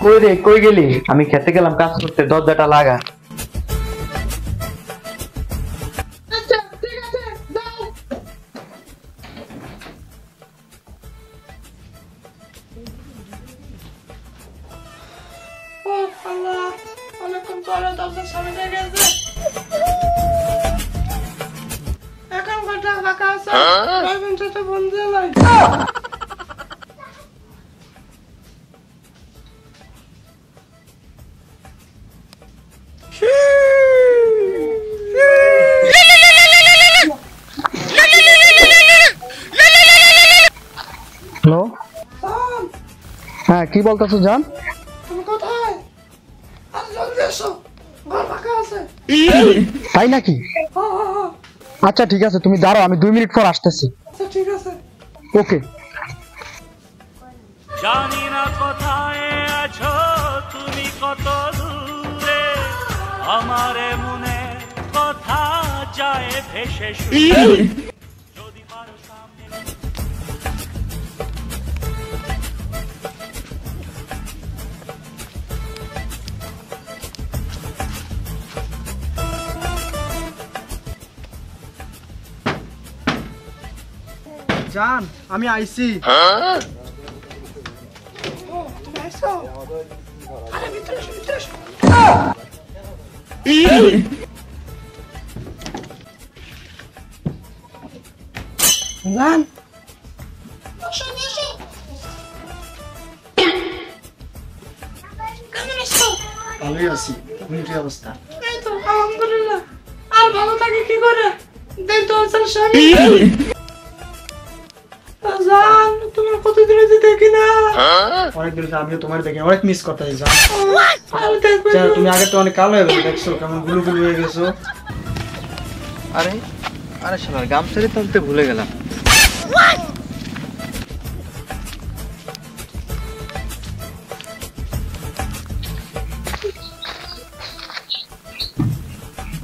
কই রে, কই গেলি? আমি খেতে গেলাম কাজ করতে, দরজাটা লাগা। আচ্ছা ঠিক আছে, দাও। ও আল্লাহ, অনেকক্ষণ পরে দরজার সামনে গেছে। এখন ঘন্টা ফাঁকা আছে, 5 মিনিটে বন্ধ হয়ে হ্যালো, হ্যাঁ কি বলতেছো জান? তুমি কোথায়? আরে জলদি এসো, ঘর ফাঁকা আছে। তাই নাকি? আচ্ছা ঠিক আছে, তুমি দাঁড়াও, আমি 2 মিনিট পর আসতেছি। আচ্ছা ঠিক আছে। ওকে। জানি না কোথায় আছো তুমি, কত দূরে আমার মনে কথা যায় ভেসে শুয়ে। যদি পারো সামনে জান, আমি আইছি। ও তুমি এসো। আরে ভিতরে এসো, ভিতরে এসো। জান, এসো এসো। কেমন আছো? ভালোই আছি, তুমি কি অবস্থা? এই তো আলহামদুলিল্লাহ। আর ভালো থাকি কি করে? দেখ তো আসল স্বামী। জান, তোমার কতদিন হয়েছে দেখি না। অনেক দিন আমিও তোমার দেখি, অনেক মিস করতেছি জান। আর দেখবে জান, তুমি আগে তো অনেক কালো হয়ে গেছো, দেখছো কেমন গুলু গুলু হয়ে গেছো। আরে আরে শালার গামছারি তুলতে ভুলে গেলাম।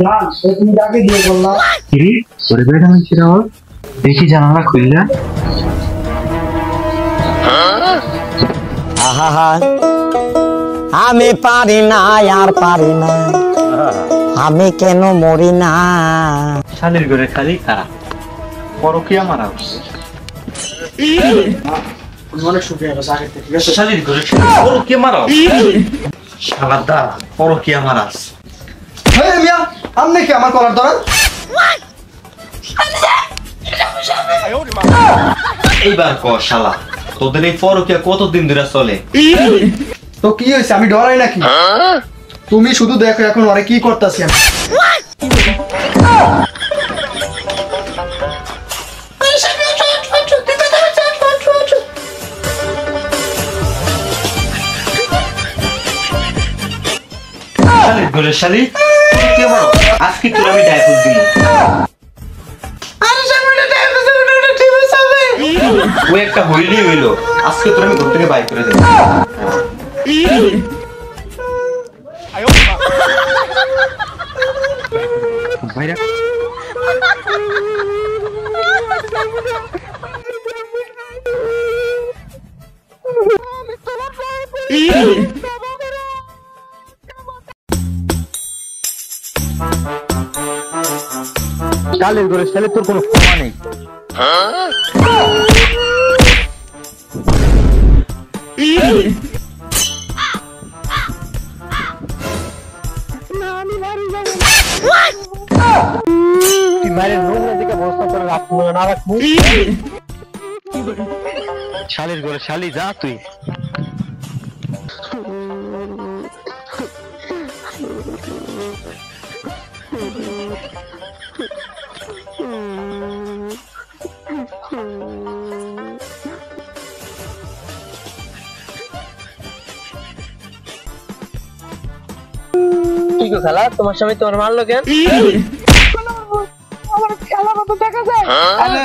জান, তুমি কাকে দিয়ে বললা? তোরে বেড়া মানছি রে, দেখি জানালা খুললা। আহা, আমি পারি না আর পারি না, আমি কেন মরি না। শালির ঘরে খালি খারাপ, পরকিয়া মারা হচ্ছে। তুমি অনেক সুখী গেছো আগের থেকে, ঠিক আছে? শালির ঘরে পরকিয়া মারা, শালার দা পরকিয়া মারাস। হ্যাঁ মিয়া, আপনি কি আমার কলার ধরেন? এইবার ক শালা, তোদের এই পরকিয়া কতদিন ধরে চলে? তো কি হয়েছে, আমি ডরাই নাকি? তুমি শুধু দেখো এখন ওরে কি করতেছি আমি। শালির ঘরে শালি পরকিয়া মারো, আজকে তোর আমি ডাইভোর্স দিই। আরে সামনে টাইম আছে, ওটা ঠিক আছে। ও একটা হইলি হইলো, আজকে তোর আমি ঘর থেকে বাইর করে দেব। ভাইরা কালের ঘরে ছেলে, তোর কোনো ক্ষমা নেই। তুই মায়ের নোংরা দিকে ব্যবস্থা করে রাখবো না রাখবো? শালির ঘরে শালি, যা তুই। কি গো খালা, তোমার স্বামী তোমার মারলো কেন? আমার খেলা মতো দেখা যায়। আরে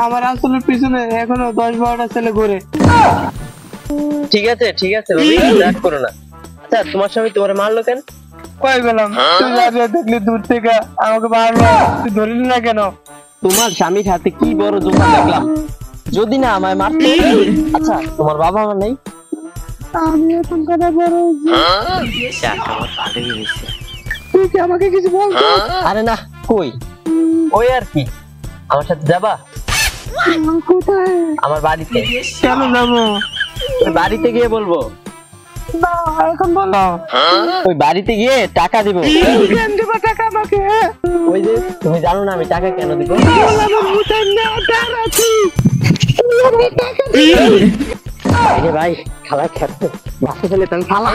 আমার আসলের পিছনে এখনো 10-12টা ছেলে ঘুরে। ঠিক আছে ঠিক আছে ভাবি, রাগ করো না। আচ্ছা তোমার স্বামী তোমার মারলো কেন? কই গেলাম, তুই যাবে দেখলি দূর থেকে আমাকে মারলো, তুই ধরলি না কেন? তোমার স্বামীর হাতে কি বড় জোতা দেখলাম, যদি না আমায় মারতো। আচ্ছা তোমার বাবা মা নেই? আমি এখন কথা বড় যাক, আমার ভালোই হয়েছে। তুই কি আমাকে কিছু বলতো? আরে না, কই ওই আর কি, আমার সাথে যাবা কোথায়? আমার বাড়িতে? কেন যাবো? ওই বাড়িতে গিয়ে বলবো। না এখন বলো। ওই বাড়িতে গিয়ে টাকা দিব। কেন দেবো টাকা আমাকে? ওই যে তুমি জানো না আমি টাকা কেন দিব? আমার ভুতের নেওয়াটার আছে। এই যে ভাই, খালা খেতে বাসে ফেলে তুমি খালা।